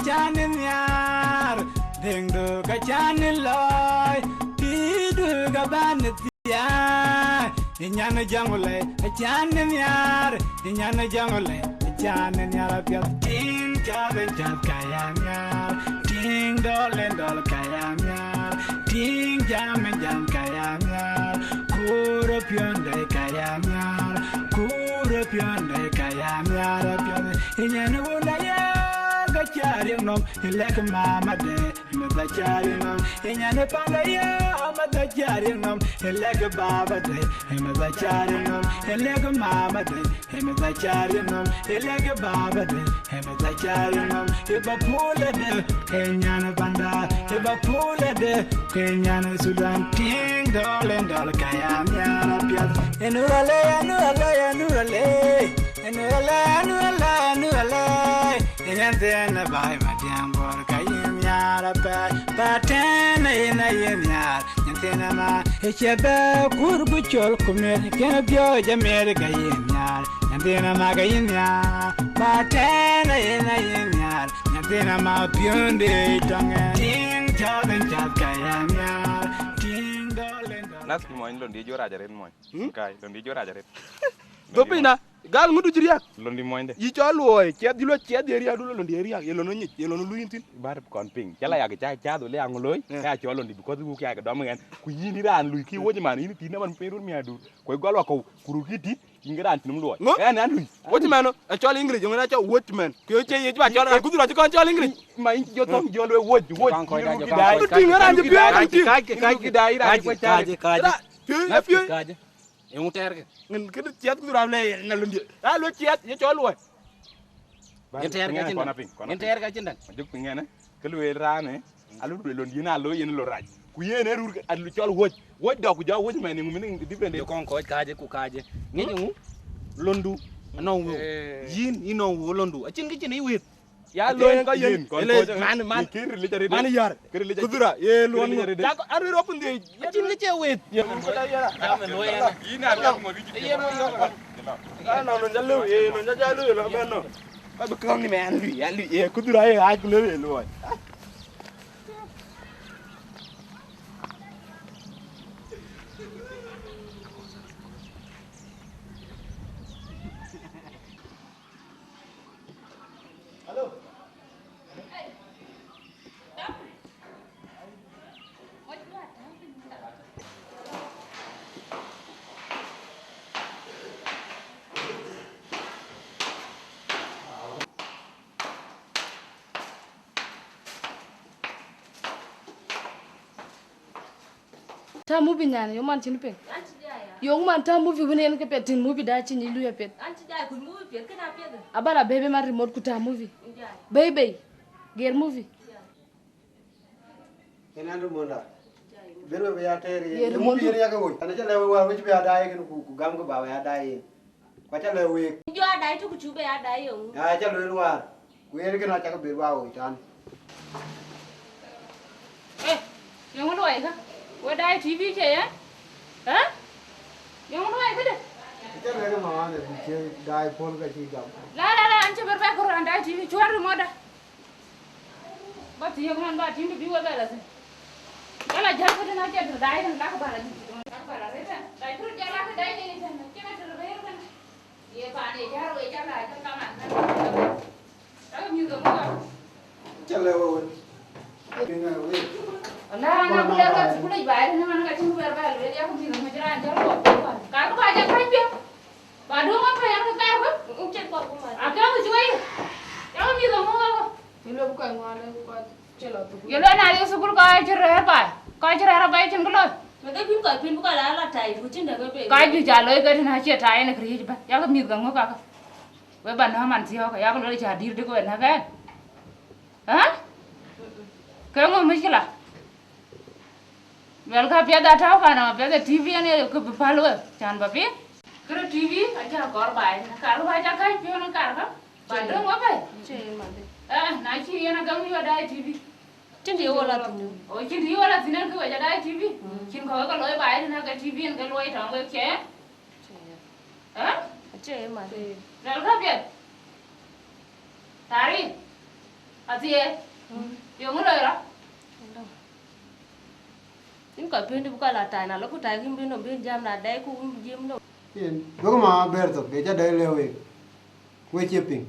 chanin yar dengdu ka chanin loy tidu ga banit ya inyana jangule chanin yar inyana jangule chanin yar apya tin chaben chat kayam yar tin dolen dol kayam yar tin jamen jam kayam yar kuro pionde kayam yar kuro pionde kayam yar apya inyana wala ya charing nom ilek mama de me da charing nom inyane panga ya ma da charing nom ilek baba de me da charing nom ilek mama de me da charing nom ilek baba de me da charing nom iba pula de kenyana banda iba pula de kenyana sudan ting dolen dol kayam ya pya enurale enurale enurale enurale enurale Nyantena bai madiam bor kayim yara pa patena ina yim yar nyantena ma echebe kurbu chol kumer kena bio jamer kayim yar nyantena ma kayim yar patena ina yim yar nyantena ma pionde tonga ting chaben chat kayam yar ting dolen nas mo londi jora jaren mo kay londi jora jaren dopina gal ngudu jiriak londi moinde yi chaloy chet dilo chet area dulo londi area yelo no nyit yelo no luintin bar kon ping chala ya ga cha do le angoloy ka cho londi because ku ka do men ku yini ran lui ki woji man yini tina man perun mi adu koy golwa ko kuru kiti ngiran tinum loy an lui woji man a chol english ngana cha watchman ko che ye ba chol ku dura ko chol english ma in jo tom jo le woji woji tingara ndi bi ka dai ra ko cha ka yung terke ngin ke chet ku dura le na lundi a lo chet ye chol woy yen terke chindan yen terke chindan ma juk pingene ke lu rane alu londi na lo yen lo raj ku yene rur alu chol woj do ku jo woj men ngum different yo kon ko kaje ku kaje ngi londu no yin ino wo londu a chin ki chin i wit ya lo nga yen man kir li jari man yar ku dura ye lo ya ko aru ropun de a chin ki che wit ye mun ko da yara ya men lo yana ina ga mo ri ye mo yo no no jalu ye no jalu lo ben no ba be kong ni men lu ya lu ye ku dura ye a ku le lo ta mubi nyane yo man tin pen yo man ta mubi wenen ke petin mubi da cin ilu ya pet anti da ku mubi pet kana pet abara bebe man remote ku ta mubi bebe ger mubi enandu monda bero be ya tere ye mubi yer ya ko ana jale wa wi be ya dai ku gam ko ba ya dai kwa jale wi jo dai to ku chube ya dai yo ya jale wa ku yer ke na cha ko be wa o tan yo ngo loy ka we dai tv che ya ha yo ngo loy ka de jale ke ma wa ne che dai pol ka chi gam la anche ber ba ko ran dai tv chuar moda ba ti yo man ba tin bi wa ba la se kala jar ko na ke dai ran la ko ba la ji ba la re dai tur jala ka dai ni sen ke na tur be ran ye ba ne jar we jala ka ka man na mi go mo jale wa ke na wi na na bulan ka bulan bayar na mana ka cin bayar bayar le ya ku bi na jara jar ko ka ko ba ja kai bi ba do ma fa ya ka ka ko che ko ko ma a ka ku joy ya mi go mo ko ni lo bu ka ngale ko chelo tu ye lo na yo sukul ka jere ba ka jere ra ba cin ko lo me ga pin ko la tai ku cin da ga be ka ju ja lo ga na che tai na kri ba ya ka mi go mo ka ka we ba na man ti ho ka ya ko lo cha dir de ko na ka ha ka ngo mi kila Well, ka pia da tau kana pia da TV ane ko palo chan ba pia. Kero TV aja kor bai na kar bai ja kai pia na kar ka. Ba do ma bai. che ma de Na chi yana gam yo dai TV. cin di wala tu O chin di wala tinan ko ja dai TV. Chin ko ka loi bai na ka TV en ka loi thang ko che. Ha? che ma de Well, ka pia. Tari. Atie. Yo ngolo ra. Din ko pin bu ka la tai na lo ku tai kim bin no bin jam na dai ku jim no. yen go ma ber to ke ja dai lewe we cheping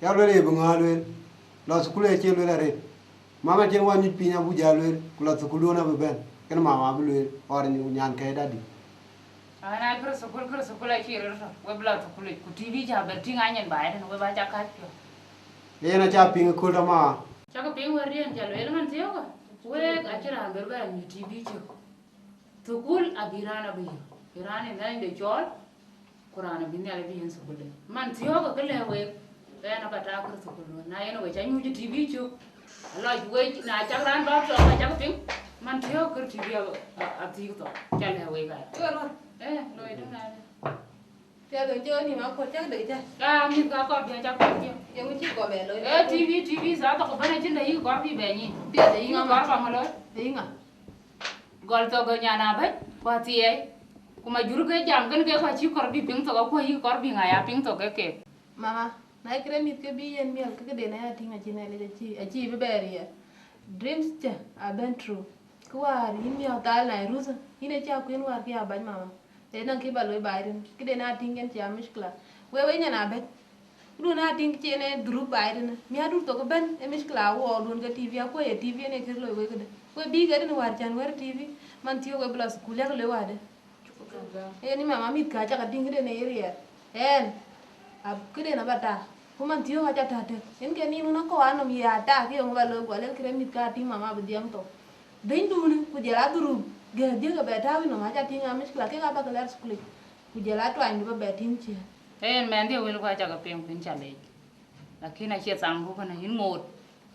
ya lo le bunga lo la skule che lo la re mama chen wa ni pinya bu ja lo ku la skulu na be ben ken mama bu lo or ni nyan kai dadi Ana kro sokol ai chi ro. We bla to kul ku TV ja ber tinga nyen ba ene we ba ja ka pyo. yen cha ping ko da ma Cha ko ping wer yen ja lo man tiyo ko. We a chira ber ba ni TV chi. To kul abirana bi. Irani na inde chol. Kurana bin ya le bi yen sokol. Man tiyo ko kele we. Be na ba ta kro sokol na yen we cha nyu ji TV chi. Lo we na cha ran ba to ba cha ko ping. Man tiyo ko TV a ti ko to. Cha le we ga. Lo itu na. Te ga jo ni ma ko cha de cha. Ka mi ka ko bi cha ko bi. Ye mu chi ko be lo. TV sa to ko bana chin dai ko bi be ni. Bi dai ko ba ma lo. Dei nga. Gol to go nyana ba. Ko ti ai. Kuma juru ke jam kan ke ko chi ko bi ping to ko yi ko bi nga ya ping to ke. Mama, na kre mit ke bi yen miel ke de na ya tinga chine le chi a chi be beri ya. Dreams cha a been true. Kuar yin mi ta na ruza. Ine cha kuin war ke a ba mama. Te nang ki ba loy bairin. Ke de na tingen cha mishkla. We nyana be. Lu na ting chene dru bairin. Mi adu to ko ben e mishkla wo lun ke TV ko ye TV ne ke loy we ke de. We bi ke de war chan wer TV. Man tiyo ko bla school ya le wa de. E ni mama mit ka cha ka ting de ne area. En ab kede na bata kuma tiyo ka ta te en ke ni no ko ano mi ata ke ngwa lo ko le kre mit ka ti mama be diam to ben du ni ku jela duru ge de ga beta wi no ma ja ti nga mis kla ke ga ba ka ler skuli ku jela to an do be tin chi Men dia wel ko cha ka ping pin cha le. Lakini a che sang ko na hin ngot.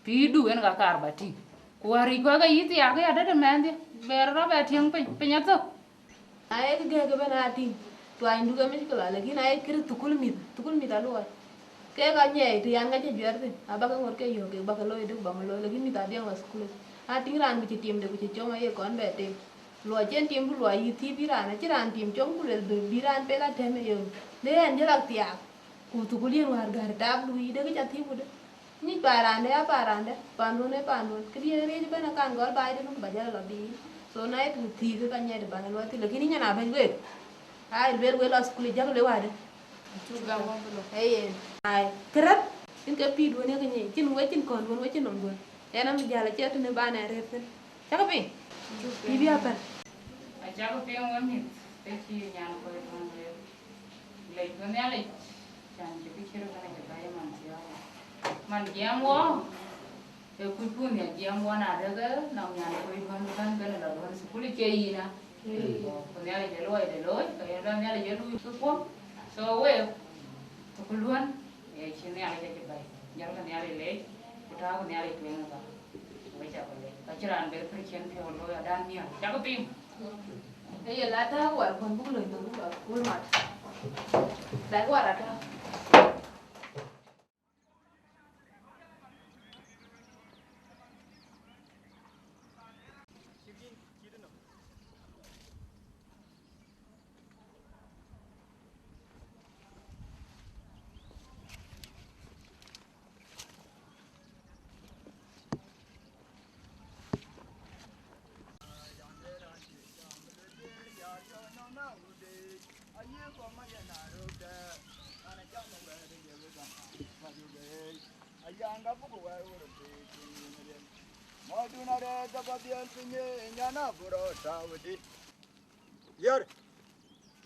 Pi du en ga kar ba ti. Ku ari ko ga yiti ya ga da men dia. Ber ro ba tiang pin pin ya to. ai ge ge be na ti to an do ga mis kla le gi na ai kre tukul mi da lo ke ga nye ti an ga je jer ti aba ka ngor ke yo ke ba ka lo de ba lo le gi mi da dia wa skuli a ting ran bi ti tim de ku ti choma ye kon be te lo chen tim bu lo yi ti bi ran ti ran tim chom ku le bi ran pe la te me yo le an je la ti a ku tu ku lien war gar ta bu yi de ga ti bu de ni ba ran de pa no ne ke di re je be na kan gor ba de no ba ja la bi so na e tu ti ga nye de ba na lo ti le gi ni na ba we ai we la skuli ja le wa de Tu ga mo lo. hey ai krat in ka pi do ne ga nye chin we chin kon we chin non yana mi jala chetu ne ba na re fen chaka pi pi bi apa A cha ko ping wa mi. Te chi nyan ko ton le. Le ko ne le. Chan ji ki chiro ga na ba ya man ti ya. Man jam wo. E ku pu ne jam wo na de ga na nyan ko ban ga na do su ku le ke yi na. Ko ne le de loi ko ya ne le je lu su ko. So we to ku luan e chi ne ale ke bai. Ya ga ne ale le. Ku ta ko ne ale tu nga ba. We cha ko le. Ka chiran ber pri chen phe lo ya dan ni. Cha ko ping. hey la ta wa kon bu lo no ba ku ma da wa ra ta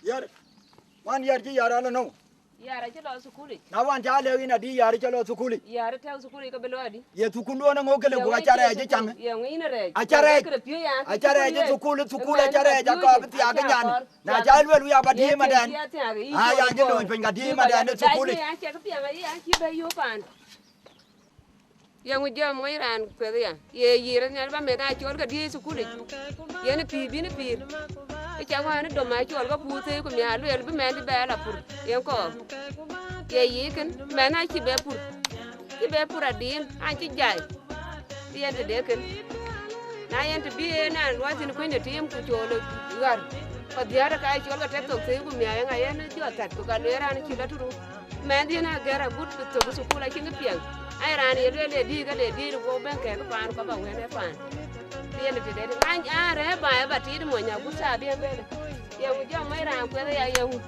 Yar, wan yar ji yara la no. yara che lo sukuli Na wan ja le ina di yar cha lo sukuli. yara te sukuli ka belo adi Ye sukulu na ngo kele gwa chara je chang. ye ngi na re Achare. kre pi ya Achare je sukulu achare ja ko bi ya ga nyan. Na ja lu ya ba di ma dan. Ha ya je lo pen ga di ma dan sukuli. ya che ka pi ya chi be yo pan ye ngi je mo iran pe ya ye yira ne ba me ga chol ka di sukuli ye ne pi bi ne pi e cha wa ne do ma chol ga pu te ko mi alu el bi me di be la pur ye ko ye yi ken me na chi be pur adin an chi jai ye de de ken na ye te bi na wa tin ko ne tim ku cholo war ko dia da ka chol ga te to te ko mi ya nga ye ne jo tat ko ga le ran chi la turu me di na ga ra but to ko su kula chi ngi pian ai ran ye le di ga le di go ben ke ko pan ko ba wene pan tiene te de kan are ba ti mo nya ku sa bien be ye u jo mai ran ko ya ye u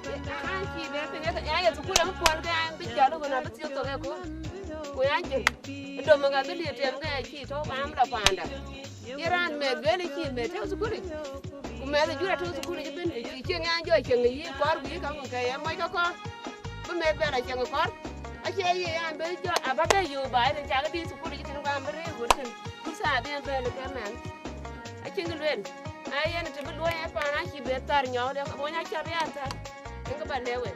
kan ki be pe ya ye ku la mo por ga bi ja lo na bi ti to ga ko ya je do mo ga bi te mo ga ki to ba am da panda ye ran me be le ki me te su ku ri ku me le jura to su ku ri ben ki che nga jo che ngi por bi ka mo ka ye mo ka ko bu me be la che ngo por a che ye an be jo abaga yu ba le ja ga di su ku ri tin ba mo re go tin ku sa bien be le ka man a che ngi len ai ye ne te bi lo ye pa na ki be tar nyo de mo nya cha ya ta nga ba lewe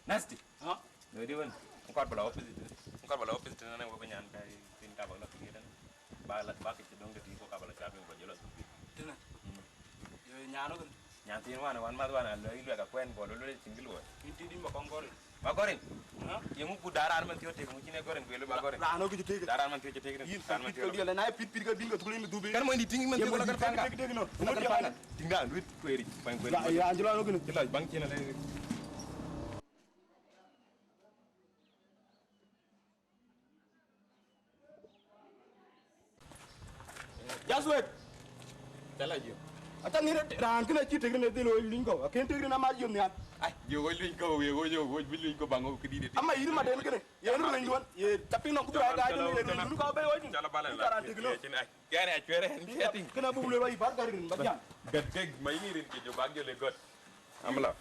Nasty. Huh? No, they won't. Quite below opposite. Quite below opposite, and then we're going to think about looking at it. By like bucket, you don't get people couple of shopping, but you're not to be. You're Yantin one mother, and you like a quen for the single word. You did him a concord. Magorin? You move that armament you're taking, which you never going to go. I know you take it. That armament you're taking. And I put people being a twin to be. Can when you think you're going to take it? Think that with query. Angela, looking at like banking. Just wait. Tell you. I tell you that I'm going to take it oil lingo. I can't take it in a magic. You will go, you will go bango. I'm a human. You're not going to tapping on the guy. I don't know about it. Can I tell you? Can I move away? But take my ear into your bag. You got. I'm allowed.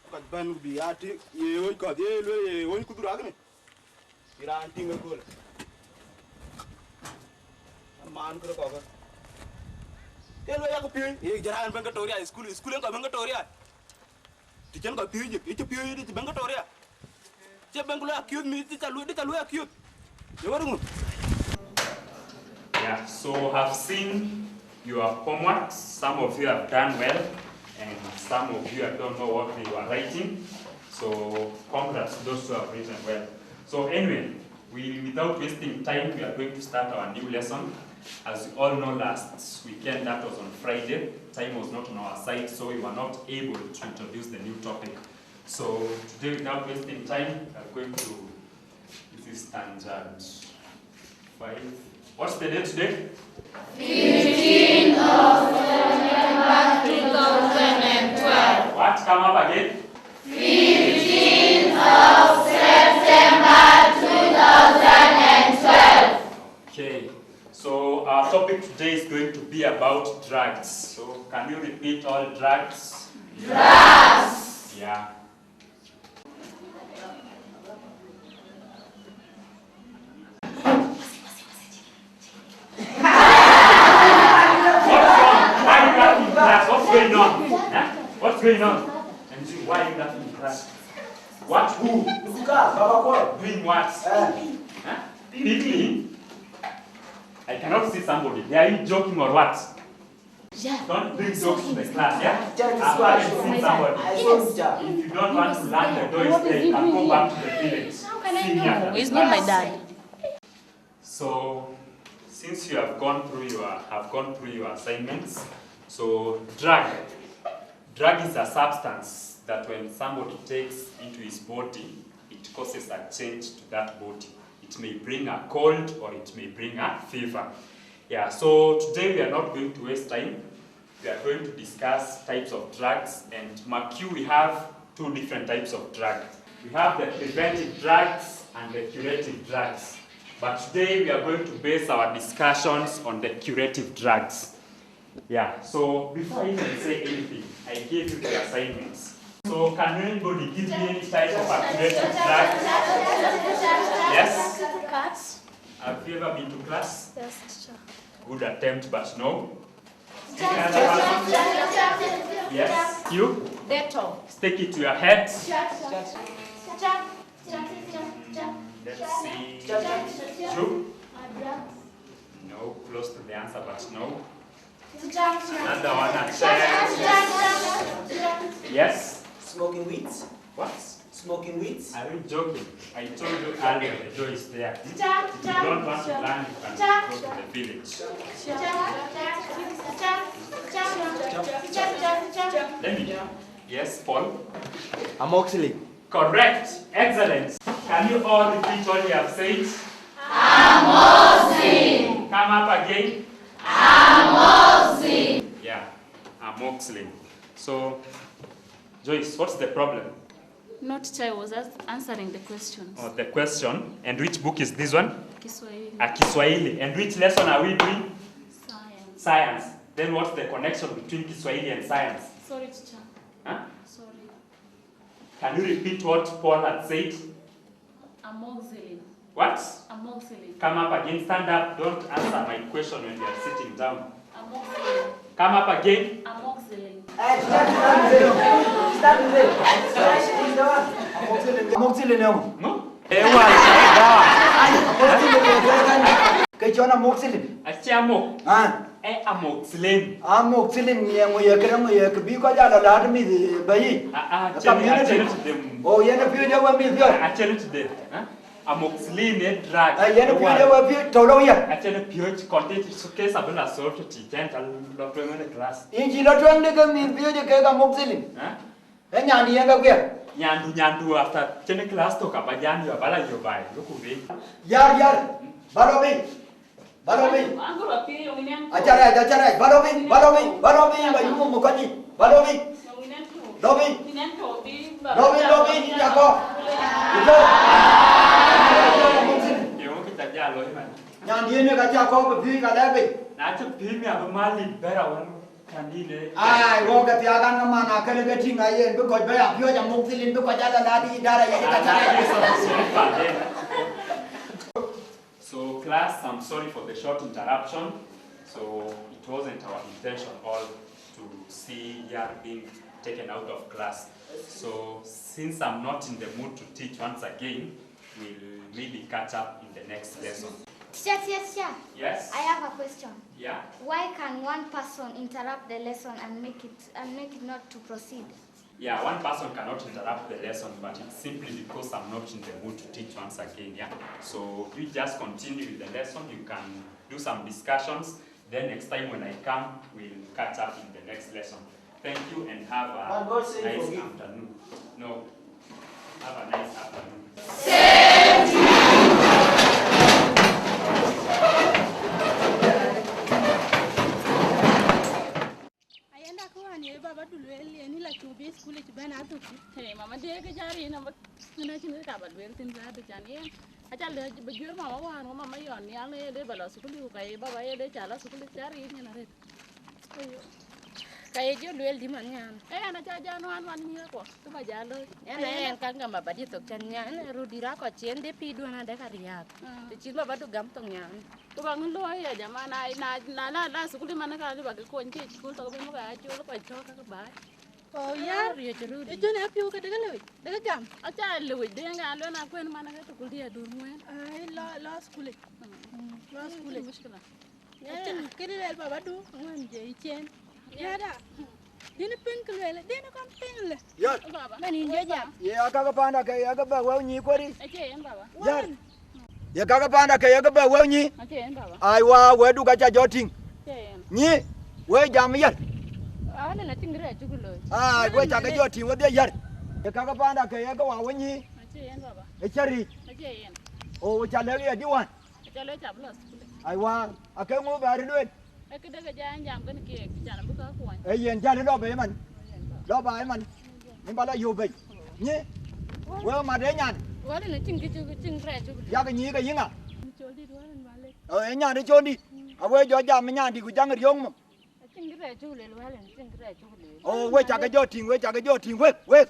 But Ben will be at it. You got it. You won't go to Ragni. You're anting a good. Man ko ko telo ya ko pi e jaran bangatoria school ko bangatoria ti chen ko pi je ti pi ti bangatoria je bangulo accuse me ti talu accuse yo waru yeah, so I've seen your homework. Some of you have done well and some of you don't know what you are writing, so congrats to those who have written well. So anyway, without wasting time, we are going to start our new lesson. As you all know, last weekend, that was on Friday, time was not on our side, so we were not able to introduce the new topic. So today, without wasting time, we are going to, this is standard 5. What's the date today? 15th of September 2012. What? Come up again. 15th of September 2012. Okay. So our topic today is going to be about drugs. So can you repeat all drugs? Drugs. Yeah. What's going on? Huh? What's going on? And you, why are you laughing in class? What? Who? Doing what? Huh? Peeping? I cannot see somebody. Are you joking or what? Yeah. Don't bring jokes to the class, yeah? I've seen somebody. If you don't want to learn the door instead, you can go back to the village. How can I know? He's not my dad. So, since you have gone through your assignments, so drug is a substance that when somebody takes into his body, it causes a change to that body. It may bring a cold or it may bring a fever. Yeah, so today we are not going to waste time. We are going to discuss types of drugs, and mark you, we have two different types of drugs. We have the preventive drugs and the curative drugs. But today we are going to base our discussions on the curative drugs. Yeah, so before I even say anything, I gave you the assignments. So can anybody give me any type of a curative drug? Yes? Class? Have you ever been to class? Yes, teacher. Good attempt, but no. Any other person? Yes, you? Dettol. Stick it to your head. Let's see. True? No, close to the answer, but no. Another one, a chance. Yes? Smoking weeds? What? Smoking weeds? Are you joking? I told you earlier the door is there. If you don't want to learn, you can go to the village. Let me. Yes, Paul? Amoxicillin. Correct. Excellent. Can you all repeat what you have said? Amoxicillin. Come up again. Amoxicillin. Yeah, amoxicillin. So, Joyce, what's the problem? Not teacher, I was answering the questions. Oh, the question. And which book is this one? Kiswahili. Kiswahili. And which lesson are we doing? Science. Science. Then what's the connection between Kiswahili and science? Sorry, teacher. Huh? Sorry. Can you repeat what Paul had said? Amoxicillin. What? Amoxicillin. Come up again. Stand up. Don't answer my question when you are sitting down. Amoxicillin. Come up again. Amoxicillin. Amoxicillin không? No. Cái chỗ nào amoxicillin? Achiamo. À. Amoxicillin. Amoxicillin nghe người cái đó người cái bí có ra là đi thì bây. Oh, yana phiêu đâu mà phiêu. Today. Amoxicillin is drug. Yana phiêu đâu mà phiêu trâu đâu vậy? Actually, pure content is okay. Sabula solve to teach and lo tuang in class. In chỉ lo tuang đi cái mình phiêu cho cái amoxicillin. Cái nhà đi cái kia. Nyandu after chene class to kapajan yo bala yo bai. Look ubi. Yar. Balobi. Anggur api yang ini. Acara. Balobi. Bayu mau kani. Balobi. Lobi. Lobi ni jago. Itu. Yo kita jalo man. Yang dia ni kaca kau berpi kada be. Na tu pi mi abu mali berawan kanile. Ai, wo ka tiagan na mana kale ke ting ayen be ko be apio jam amoxicillin be ko jala ladi dara ya kaca. So class, I'm sorry for the short interruption. So it wasn't our intention all to see Yar being taken out of class. So since I'm not in the mood to teach once again, we'll maybe catch up in the next lesson. Teacher. Yes? I have a question. Yeah? Why can one person interrupt the lesson and make it not to proceed? Yeah, one person cannot interrupt the lesson, but it's simply because I'm not in the mood to teach once again, yeah? So you just continue with the lesson, you can do some discussions, then next time when I come, we'll catch up in the next lesson. Thank you and have a nice afternoon. No, have a nice afternoon. Same to you. Hey, mama dia ke cari nama mana cina kabar bertin ada cani. Aja le baju mama wan mama yon yang le dia balas sekolah kayak bapa ya dia cala sekolah cari ni nare. Kayak jo duel di mana? Anak caja wan ni aku. Tu baca le. Ene kan gam baba di tok canya ene rudira ko cien de pi duana de kariak. Te cin baba tu gam tong nya. Tu bangun lo ya jama na sekolah mana kan dia bagi kunci sekolah tak boleh muka aja lo kau cakap ke bay. Oh ya, itu ni api uka dengan lewi, dengan jam. Acha lewi dia ngan lo nak kuen mana kan tu kuliah dulu kan. Ay, la sekolah. La sekolah. Macam kira lel baba tu, ngan je icen. Ya dah. Dia nak pink lel, dia nak kan pink lel. Ya. Mani je jam. Ya kakak panda kayak kakak bawa ni kori. Acha yang baba. Ya. Ya kakak panda kayak kakak bawa ni. Acha yang baba. Ai wa wedu kaca joting. Acha yang. Ni, we jam ya. Ana na tinggal juga lo. Ah, gue cakap joting we dia yar. Ya kakak panda kayak kakak bawa ni. Acha yang baba. Cari. Acha yang. Oh, cari ya diwan. Acha lo cablos. Ai wa, akai mu baru duit. Kita kerjaan jam kan kia jangan buka kuan. Yen cari do be man. Do ba man. Ni bala yo be. Ni. We ma de nyan. Wala na cing re juga. Ya ke ni ke yinga. Jodi duan balik. Oh, nyan de choni. Awe jo jam nyan di ku jang riong mo. Cing re juga le wala cing re juga le. Oh, we cakap joting, we. We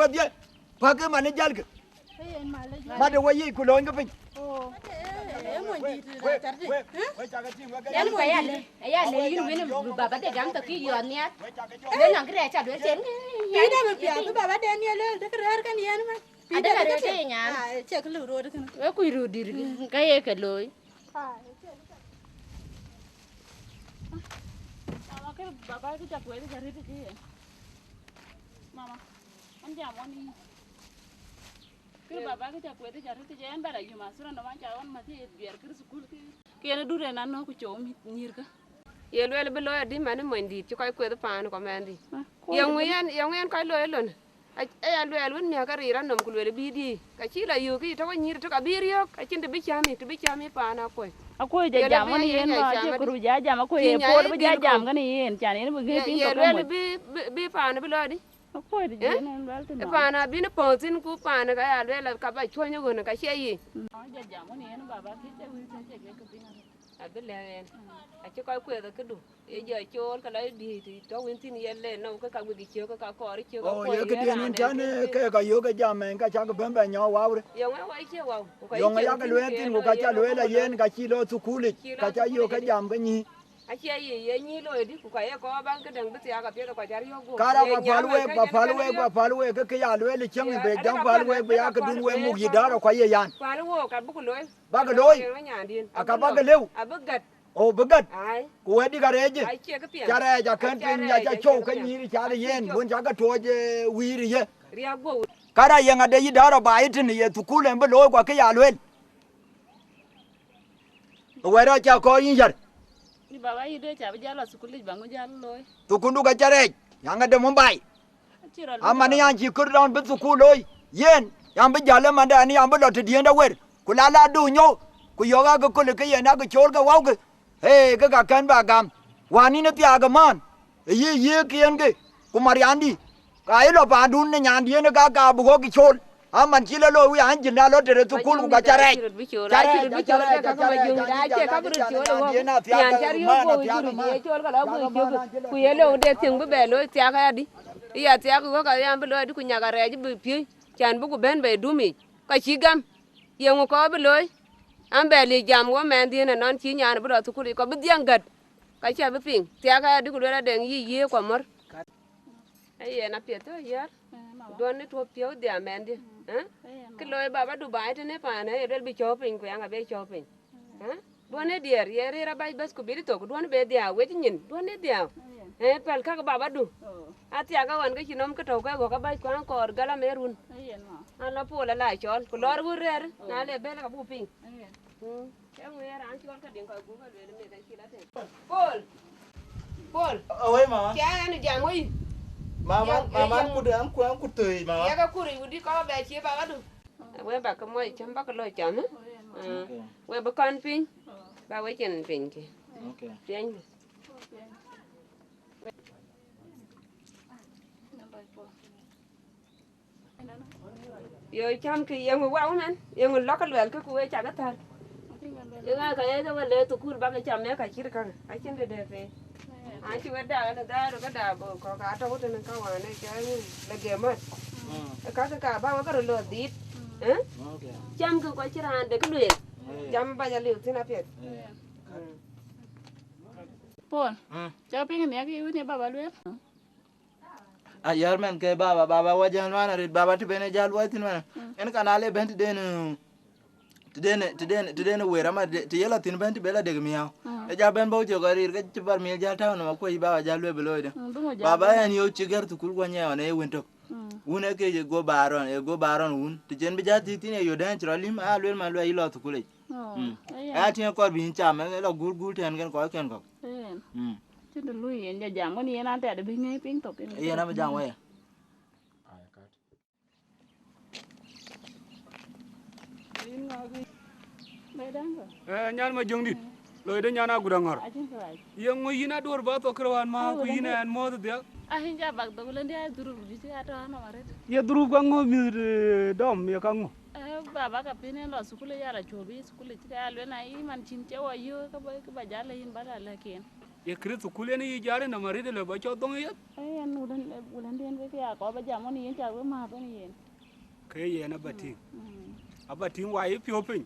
dia. Pakai mana jal ke? Mana we yi ku loin ke pin. Oh. Yan ko yale yun win baba de gam to ki yon ya. Le nang kre cha do chen. Pida be pia baba de ni le de kre kan yan ma. Ada kre te nya. Che ko lu ro de kan. We ku ru dir ka ye ka loy. Mama ke baba ke chakwe de jari de ji. Mama, an jam oni. Ke baba ke chakwe de jari de ji an bara yuma sura no man cha on ma ti bier kir sukul ki. Ke na dure na no ku chom nyir ka. Ye lo be lo di man mo ndi ti ko ko pa no ko mendi. Ye nguen ko lo lon. Ai lo el won mi ka ri ran nom ku le bi di. Ka chi la yu ki to ko nyir to ka bir yo ka chin de bi chami pa na ko. Ako ja jam ni yen ma che kuru ja jam ako ye por ba ja jam kan yen chan yen bu ge pin to ko mo bi pa na bi lo di ako de je na lal tin pa na bi na po tin ku pa na ka ya le la ka ba chwo nyu go na ka she yi ja jam ni yen baba ki che wi che ge ko pin a bi le yen a che ko ku da ka du e je chol ka la di ti to win tin ye le no ka bu gi che ka ko ri che ko ye ke dien in tan ke ka yo ke jam en ka cha ko ben ben yo wa ure yo nga wa che wa yo nga ya ka luen tin ko ka cha lue la yen ka chi lo su kuli ka cha yo ka jam ka ni a che ye ni lo di ku ka ye ko ba ka dang bi ya ka pe ko jar yo go kara ba palwe ke ya lue le chang be jam palwe be ya ka dun we mu gi daro ko ye yan palwo ka bu ku lo ba ka loy aka ba ka lew a bu gat o bugat ai ku we di ga reje ai che ka pe cha re ja kan pin ya cha chou ka ni cha de yen bun cha ka to je wi ri ye ria go kara ye nga de yi daro ba itin ye tu kulen be lo ko ke ya lue we ra cha ko yin jar ni baba yi de cha ba ja la sukul ba ngo ja loy tu kundu ga chare ya nga de mumbai chira amani yan ji kur down be tu kuloy yen yan be jale man da ni yan be lo te dien da wer ku la la du nyo ku yo ga ko le ke ye na ga chol ga wa ga hey ga kan ba gam wani na pya ga man ye kien ge ku mariandi ka ilo pa dun ne nyan dien ga bu go ki chol aman chile lo wi an jin da lo te tu kul ku ga chare ku ye lo de ting bu be lo tia ka di ya tia ku ka ya bu lo di ku nya ga re ji bu pi chan bu ku ben be du mi ka chi gam ye ngo ko bu lo an be li jam wo men di na non chi nya na bu lo tu kul ko bu diang gat ka cha bu ping tia ka di ku lo de yi ko mor ai ye na pe to ya don ni to pio dia men di cái lối bà Dubai thế này phải này rồi bị shopping của anh bị shopping đuôn này điệt ye ra bay bus của bị tổ của đuôn bị điệt quét nhìn đuôn này điệt phải các bà du à thì các bạn cái chinom cái trâu cái của các bay của anh còn gala merun anh là phụ là lại chọn của lor vui ra nãy là bên là các phụ ping cái người ra anh chọn cái điện thoại của cái người này cái gì đó Paul ơi mà cha anh giang ơi mama ku de am ku tui ma ya ka kuri udi ko be chi ba du we ba ka moi cham ba ka lo cham we ba kan pin ba we chen pin ki okay pin yo cham ki yang wa man yang lo ka lwel ka ku we cha ka tar yang ka ye da le to kur ba ka cham me ka chir ka a chen de fe anh chưa biết đào được ra được cái đào có cá trâu trên cái quả này cái là ghê mất cái cả bao cái lửa đít chăm cứ quay chơi hàng để cái luyện chăm bao giờ luyện thế nào biết Paul cháu biết cái này cái baba luyện a yar men ke baba wajan wana rid baba ti bene jal watin wana en kanale benti den wera ma ti yela tin benti bela de miaw e ja ben bo jogo rir ke tibar mi ja taw no ko iba ja lwe beloide baba en yo chigar tu kul gwanya ne wento une ke go baron un ti jen bi ja ti tin yo dan trolim a lwe ma lwe ilo tu kule a tin ko bi cha me lo gul ten gen ko ken ko chứ đừng lui hiện giờ giảm có nhiều anh để bên ngay tiếng tục yên nó mới giảm vậy nyan ma jongdi loy de nyana gudangar yang mo yina dor ba to krawan ma ku yina an mo de ahin ja bag do len dia duru di ti ata na mare ye duru ga ngo mi dom ye ka ngo baba ka pine lo sukule ya la chobi sukule ti ya le na yi man chin che wa yo ka ba ja le yin ba la ken ye kristo kule ni jare na mari de le ba cho dong ye ai an ulen den ke ya ko ba ja mo ni yin cha we ma ba ni yin ke ye na batin abatin wa ye pio pin